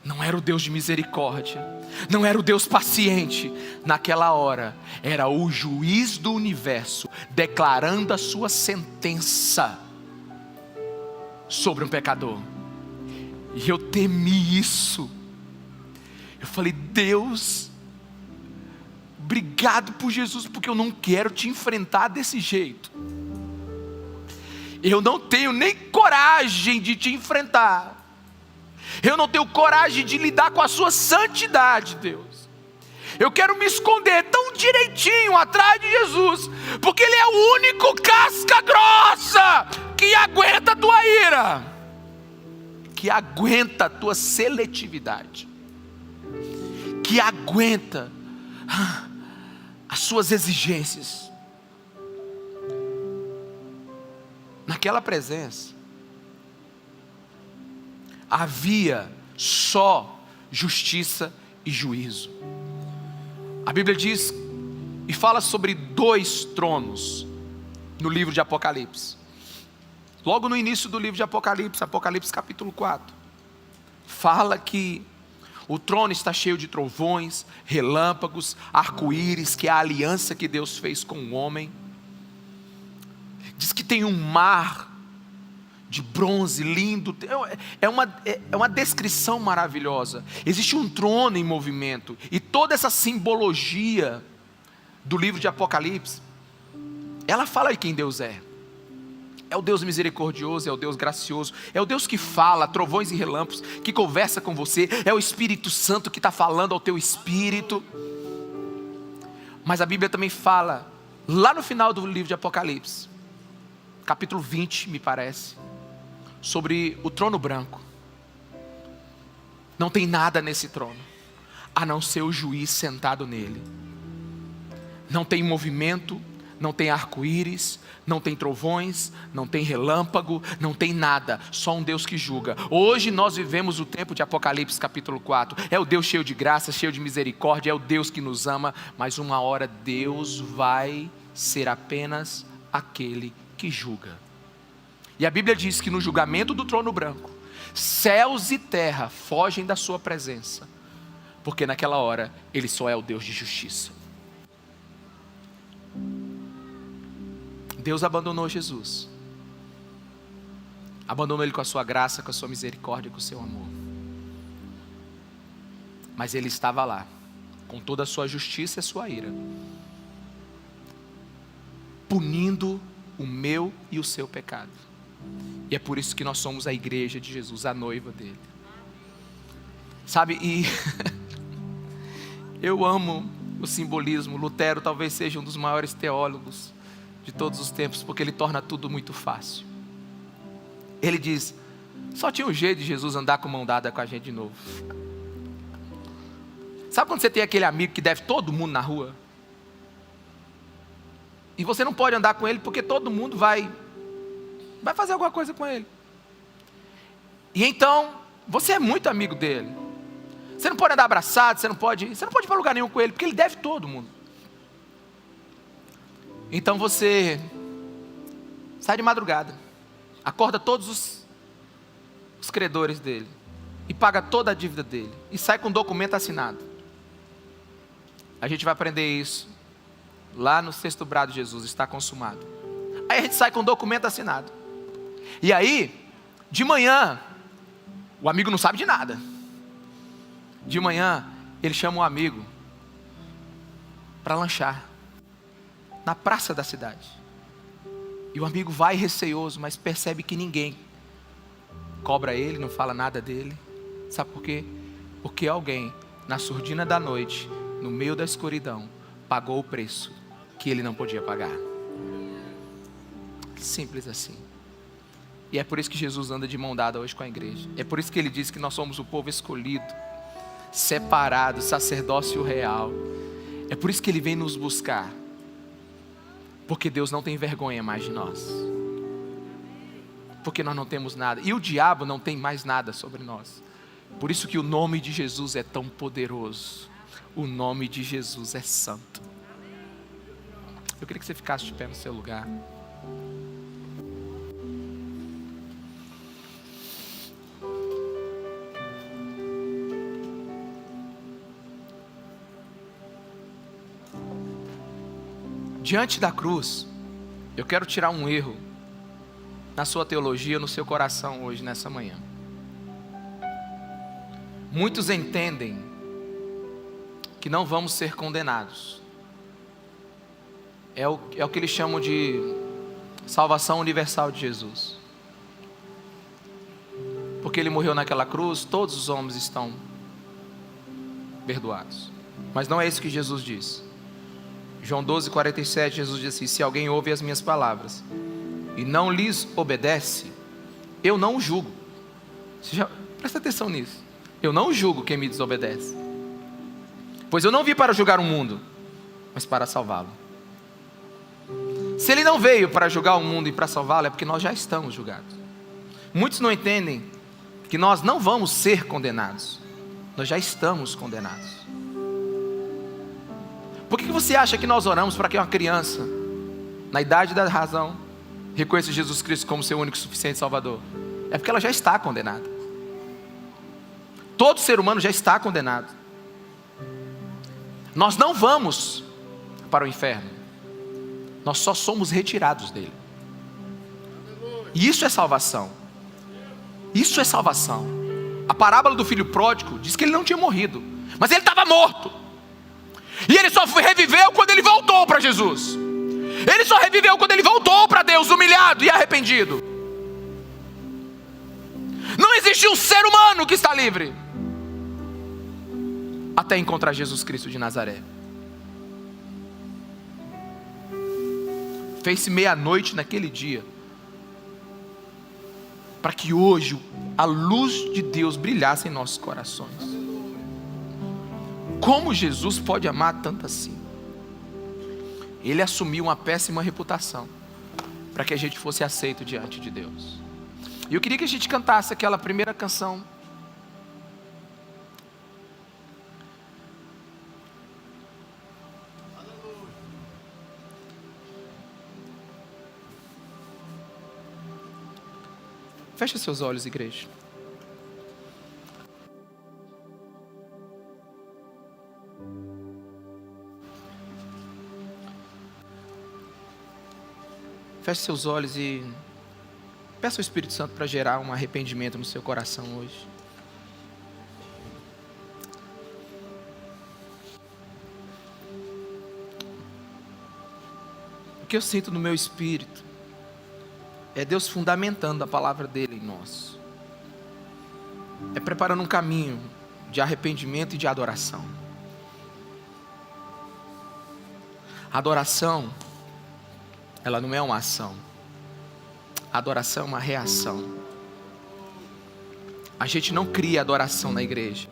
Não era o Deus de misericórdia. Não era o Deus paciente. Naquela hora, era o juiz do universo declarando a sua sentença sobre um pecador. E eu temi isso. Eu falei: Deus, obrigado por Jesus, porque eu não quero te enfrentar desse jeito. Eu não tenho nem coragem de te enfrentar. Eu não tenho coragem de lidar com a sua santidade, Deus. Eu quero me esconder tão direitinho atrás de Jesus, porque Ele é o único casca grossa que aguenta a tua ira, que aguenta a tua seletividade, que aguenta as suas exigências. Naquela presença havia só justiça e juízo. A Bíblia diz e fala sobre 2 tronos no livro de Apocalipse. Logo no início do livro de Apocalipse, Apocalipse capítulo 4, fala que o trono está cheio de trovões, relâmpagos, arco-íris, que é a aliança que Deus fez com o homem. Diz que tem um mar de bronze lindo. É uma descrição maravilhosa. Existe um trono em movimento. E toda essa simbologia do livro de Apocalipse, ela fala de quem Deus é. É o Deus misericordioso, é o Deus gracioso, é o Deus que fala, trovões e relâmpagos, que conversa com você, é o Espírito Santo que está falando ao teu espírito. Mas a Bíblia também fala, lá no final do livro de Apocalipse, capítulo 20, me parece, sobre o trono branco. Não tem nada nesse trono, a não ser o juiz sentado nele. Não tem movimento, não tem arco-íris, não tem trovões, não tem relâmpago, não tem nada, só um Deus que julga. Hoje nós vivemos o tempo de Apocalipse capítulo 4, é o Deus cheio de graça, cheio de misericórdia, é o Deus que nos ama, mas uma hora Deus vai ser apenas aquele que julga. E a Bíblia diz que no julgamento do trono branco, céus e terra fogem da sua presença, porque naquela hora Ele só é o Deus de justiça. Deus abandonou Jesus, abandonou Ele com a sua graça, com a sua misericórdia, com o seu amor, mas Ele estava lá, com toda a sua justiça e a sua ira, punindo o meu e o seu pecado. E é por isso que nós somos a igreja de Jesus, a noiva dele. Sabe, e eu amo o simbolismo. Lutero talvez seja um dos maiores teólogos de todos os tempos, porque ele torna tudo muito fácil. Ele diz: só tinha um jeito de Jesus andar com mão dada com a gente de novo. Sabe quando você tem aquele amigo que deve todo mundo na rua? E você não pode andar com ele porque todo mundo vai fazer alguma coisa com ele. E então, você é muito amigo dele. Você não pode andar abraçado, você não pode ir para lugar nenhum com ele, porque ele deve todo mundo. Então você sai de madrugada, acorda todos os credores dele, e paga toda a dívida dele, e sai com um documento assinado. A gente vai aprender isso lá no sexto brado de Jesus, está consumado. Aí a gente sai com um documento assinado. E aí, de manhã, o amigo não sabe de nada. De manhã, ele chama um amigo para lanchar na praça da cidade. E o amigo vai receoso, mas percebe que ninguém cobra ele, não fala nada dele. Sabe por quê? Porque alguém, na surdina da noite, no meio da escuridão, pagou o preço que ele não podia pagar. Simples assim. E é por isso que Jesus anda de mão dada hoje com a igreja. É por isso que ele diz que nós somos o povo escolhido, separado, sacerdócio real. É por isso que ele vem nos buscar. Porque Deus não tem vergonha mais de nós. Porque nós não temos nada. E o diabo não tem mais nada sobre nós. Por isso que o nome de Jesus é tão poderoso. O nome de Jesus é santo. Eu queria que você ficasse de pé no seu lugar. Diante da cruz, eu quero tirar um erro na sua teologia, no seu coração hoje, nessa manhã. Muitos entendem que não vamos ser condenados. É o que eles chamam de salvação universal de Jesus. Porque ele morreu naquela cruz, todos os homens estão perdoados. Mas não é isso que Jesus diz. João 12:47, Jesus diz assim: se alguém ouve as minhas palavras e não lhes obedece, eu não o julgo. Presta atenção nisso. Eu não julgo quem me desobedece. Pois eu não vim para julgar o mundo, mas para salvá-lo. Se ele não veio para julgar o mundo e para salvá-lo, é porque nós já estamos julgados. Muitos não entendem que nós não vamos ser condenados. Nós já estamos condenados. Por que você acha que nós oramos para que uma criança, na idade da razão, reconheça Jesus Cristo como seu único e suficiente Salvador? É porque ela já está condenada. Todo ser humano já está condenado. Nós não vamos para o inferno. Nós só somos retirados dele. E isso é salvação. Isso é salvação. A parábola do filho pródigo diz que ele não tinha morrido, mas ele estava morto. E ele só reviveu quando ele voltou para Jesus. Ele só reviveu quando ele voltou para Deus, humilhado e arrependido. Não existe um ser humano que está livre até encontrar Jesus Cristo de Nazaré. Fez-se meia-noite naquele dia, para que hoje a luz de Deus brilhasse em nossos corações. Como Jesus pode amar tanto assim? Ele assumiu uma péssima reputação para que a gente fosse aceito diante de Deus. E eu queria que a gente cantasse aquela primeira canção. Feche seus olhos, igreja. Feche seus olhos e peça ao Espírito Santo para gerar um arrependimento no seu coração hoje. O que eu sinto no meu espírito é Deus fundamentando a palavra dele em nós. É preparando um caminho de arrependimento e de adoração. Adoração, ela não é uma ação. Adoração é uma reação. A gente não cria adoração na igreja.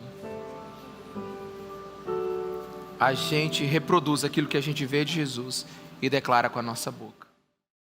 A gente reproduz aquilo que a gente vê de Jesus e declara com a nossa boca.